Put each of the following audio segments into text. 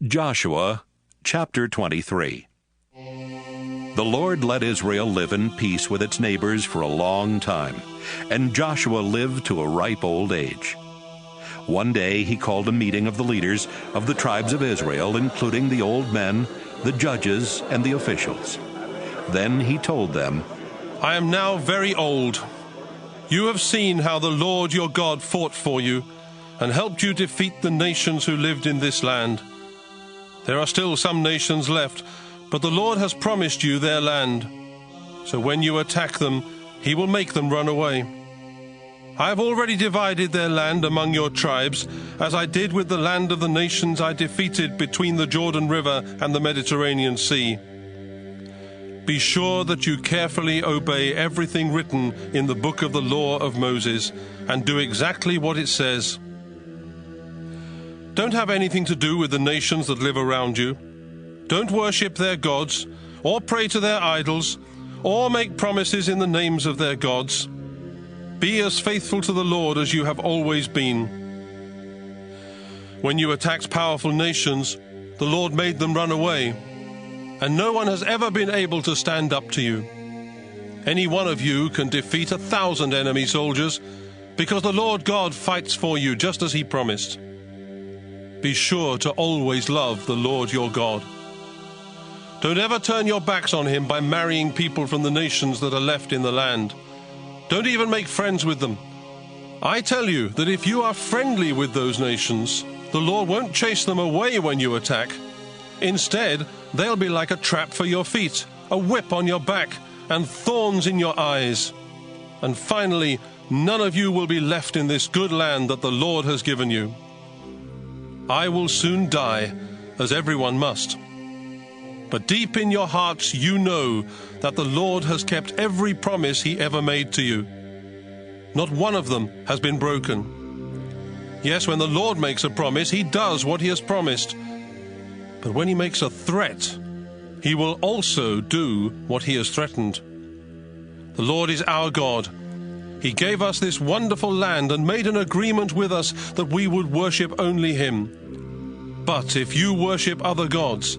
Joshua chapter 23. The Lord let Israel live in peace with its neighbors for a long time, and Joshua lived to a ripe old age. One day he called a meeting of the leaders of the tribes of Israel, including the old men, the judges, and the officials. Then he told them, I am now very old. You have seen how the Lord your God fought for you and helped you defeat the nations who lived in this land. There are still some nations left, but the Lord has promised you their land. So when you attack them, he will make them run away. I have already divided their land among your tribes, as I did with the land of the nations I defeated between the Jordan River and the Mediterranean Sea. Be sure that you carefully obey everything written in the book of the law of Moses, and do exactly what it says. Don't have anything to do with the nations that live around you. Don't worship their gods, or pray to their idols, or make promises in the names of their gods. Be as faithful to the Lord as you have always been. When you attacked powerful nations, the Lord made them run away, and no one has ever been able to stand up to you. Any one of you can defeat 1,000 enemy soldiers, because the Lord God fights for you just as he promised. Be sure to always love the Lord your God. Don't ever turn your backs on him by marrying people from the nations that are left in the land. Don't even make friends with them. I tell you that if you are friendly with those nations, the Lord won't chase them away when you attack. Instead, they'll be like a trap for your feet, a whip on your back, and thorns in your eyes. And finally, none of you will be left in this good land that the Lord has given you. I will soon die, as everyone must. But deep in your hearts you know that the Lord has kept every promise he ever made to you. Not one of them has been broken. Yes, when the Lord makes a promise, he does what he has promised. But when he makes a threat, he will also do what he has threatened. The Lord is our God. He gave us this wonderful land and made an agreement with us that we would worship only him. But if you worship other gods,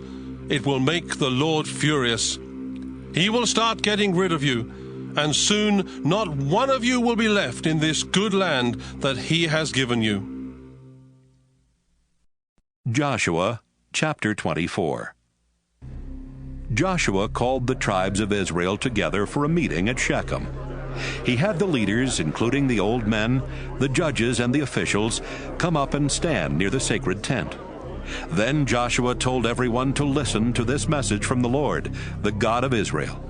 it will make the Lord furious. He will start getting rid of you, and soon not one of you will be left in this good land that he has given you. Joshua chapter 24. Joshua called the tribes of Israel together for a meeting at Shechem. He had the leaders, including the old men, the judges, and the officials, come up and stand near the sacred tent. Then Joshua told everyone to listen to this message from the Lord, the God of Israel.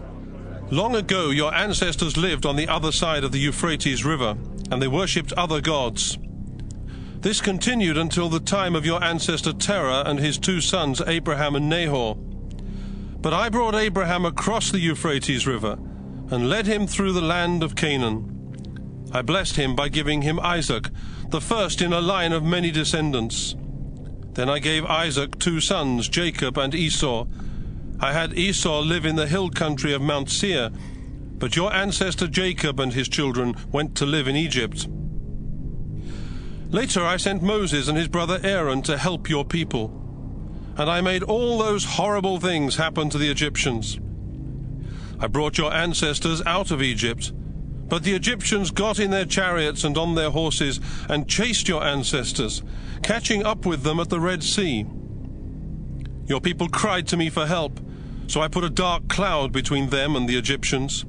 Long ago your ancestors lived on the other side of the Euphrates River, and they worshipped other gods. This continued until the time of your ancestor Terah and his 2 sons Abraham and Nahor. But I brought Abraham across the Euphrates River and led him through the land of Canaan. I blessed him by giving him Isaac, the first in a line of many descendants. Then I gave Isaac 2 sons, Jacob and Esau. I had Esau live in the hill country of Mount Seir, but your ancestor Jacob and his children went to live in Egypt. Later I sent Moses and his brother Aaron to help your people, and I made all those horrible things happen to the Egyptians. I brought your ancestors out of Egypt, but the Egyptians got in their chariots and on their horses and chased your ancestors, catching up with them at the Red Sea. Your people cried to me for help, so I put a dark cloud between them and the Egyptians.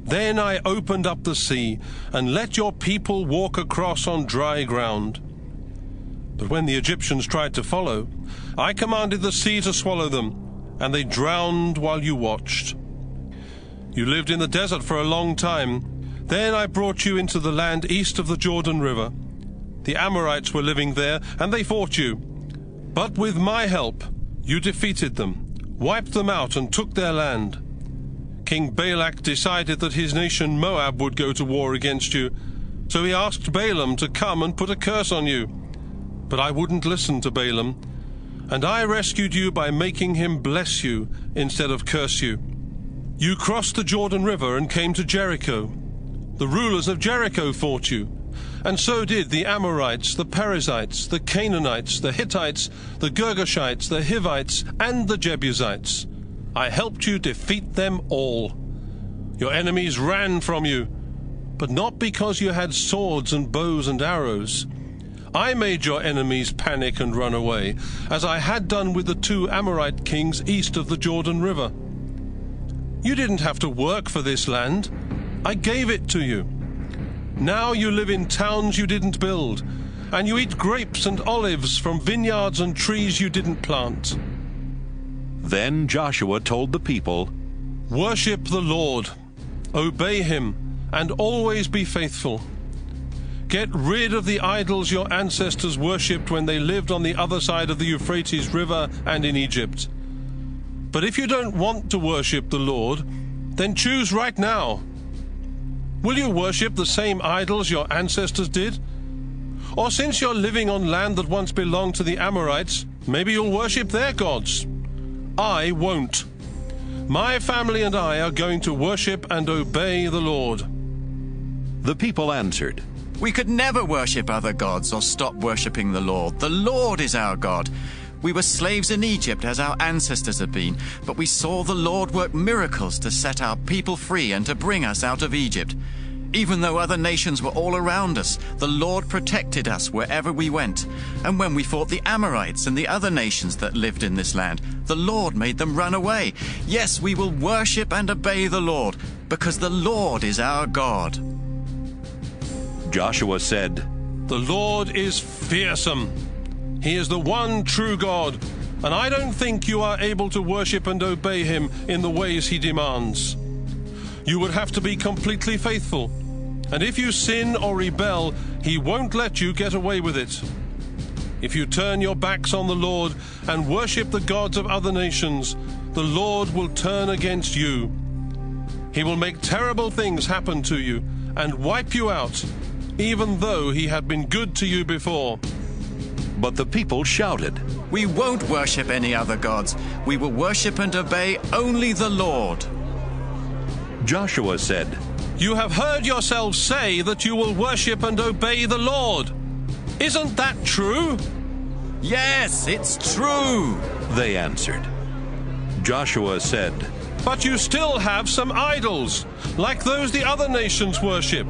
Then I opened up the sea and let your people walk across on dry ground. But when the Egyptians tried to follow, I commanded the sea to swallow them, and they drowned while you watched. You lived in the desert for a long time. Then I brought you into the land east of the Jordan River. The Amorites were living there, and they fought you. But with my help, you defeated them, wiped them out, and took their land. King Balak decided that his nation Moab would go to war against you, so he asked Balaam to come and put a curse on you. But I wouldn't listen to Balaam, and I rescued you by making him bless you instead of curse you. You crossed the Jordan River and came to Jericho. The rulers of Jericho fought you, And so did the Amorites, the Perizzites, the Canaanites, the Hittites, the Girgashites, the Hivites, and the Jebusites. I helped you defeat them all. Your enemies ran from you, but not because you had swords and bows and arrows. I made your enemies panic and run away, as I had done with the 2 Amorite kings east of the Jordan River. You didn't have to work for this land. I gave it to you. Now you live in towns you didn't build, and you eat grapes and olives from vineyards and trees you didn't plant. Then Joshua told the people, Worship the Lord, obey him, and always be faithful. Get rid of the idols your ancestors worshipped when they lived on the other side of the Euphrates River and in Egypt. But if you don't want to worship the Lord, then choose right now. Will you worship the same idols your ancestors did? Or since you're living on land that once belonged to the Amorites, maybe you'll worship their gods. I won't. My family and I are going to worship and obey the Lord. The people answered, We could never worship other gods or stop worshiping the Lord. The Lord is our God. We were slaves in Egypt as our ancestors had been, but we saw the Lord work miracles to set our people free and to bring us out of Egypt. Even though other nations were all around us, the Lord protected us wherever we went. And when we fought the Amorites and the other nations that lived in this land, the Lord made them run away. Yes, we will worship and obey the Lord, because the Lord is our God. Joshua said, The Lord is fearsome. He is the one true God, and I don't think you are able to worship and obey him in the ways he demands. You would have to be completely faithful, and if you sin or rebel, he won't let you get away with it. If you turn your backs on the Lord and worship the gods of other nations, the Lord will turn against you. He will make terrible things happen to you and wipe you out, even though he had been good to you before. But the people shouted, We won't worship any other gods. We will worship and obey only the Lord. Joshua said, You have heard yourselves say that you will worship and obey the Lord. Isn't that true? Yes, it's true. They answered. Joshua said, But you still have some idols, like those the other nations worship.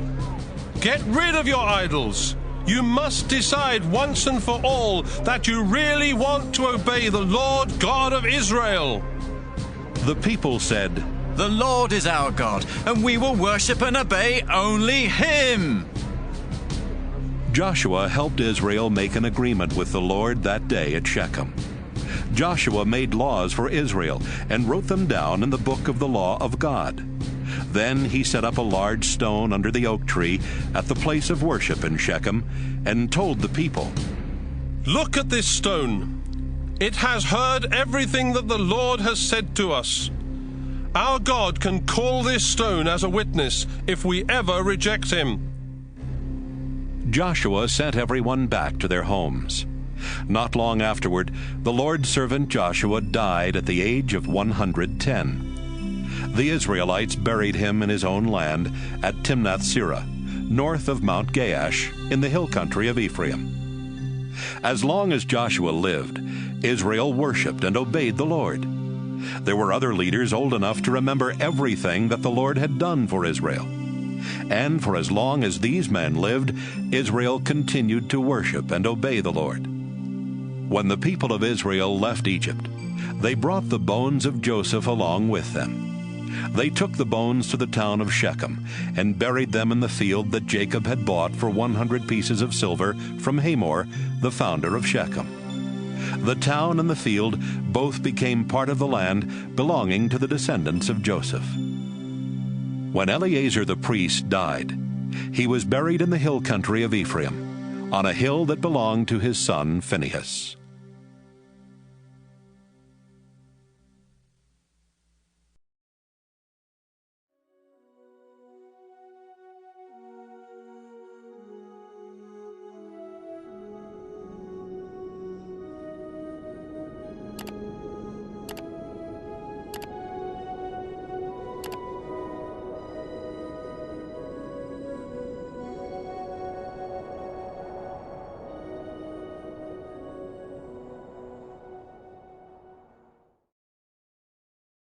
Get rid of your idols. You must decide once and for all that you really want to obey the Lord God of Israel. The people said, The Lord is our God, and we will worship and obey only him. Joshua helped Israel make an agreement with the Lord that day at Shechem. Joshua made laws for Israel and wrote them down in the book of the law of God. Then he set up a large stone under the oak tree at the place of worship in Shechem and told the people, Look at this stone. It has heard everything that the Lord has said to us. Our God can call this stone as a witness if we ever reject him. Joshua sent everyone back to their homes. Not long afterward, the Lord's servant Joshua died at the age of 110. The Israelites buried him in his own land at Timnath-Serah, north of Mount Gaash, in the hill country of Ephraim. As long as Joshua lived, Israel worshipped and obeyed the Lord. There were other leaders old enough to remember everything that the Lord had done for Israel. And for as long as these men lived, Israel continued to worship and obey the Lord. When the people of Israel left Egypt, they brought the bones of Joseph along with them. They took the bones to the town of Shechem and buried them in the field that Jacob had bought for 100 pieces of silver from Hamor, the founder of Shechem. The town and the field both became part of the land belonging to the descendants of Joseph. When Eleazar the priest died, he was buried in the hill country of Ephraim, on a hill that belonged to his son Phinehas.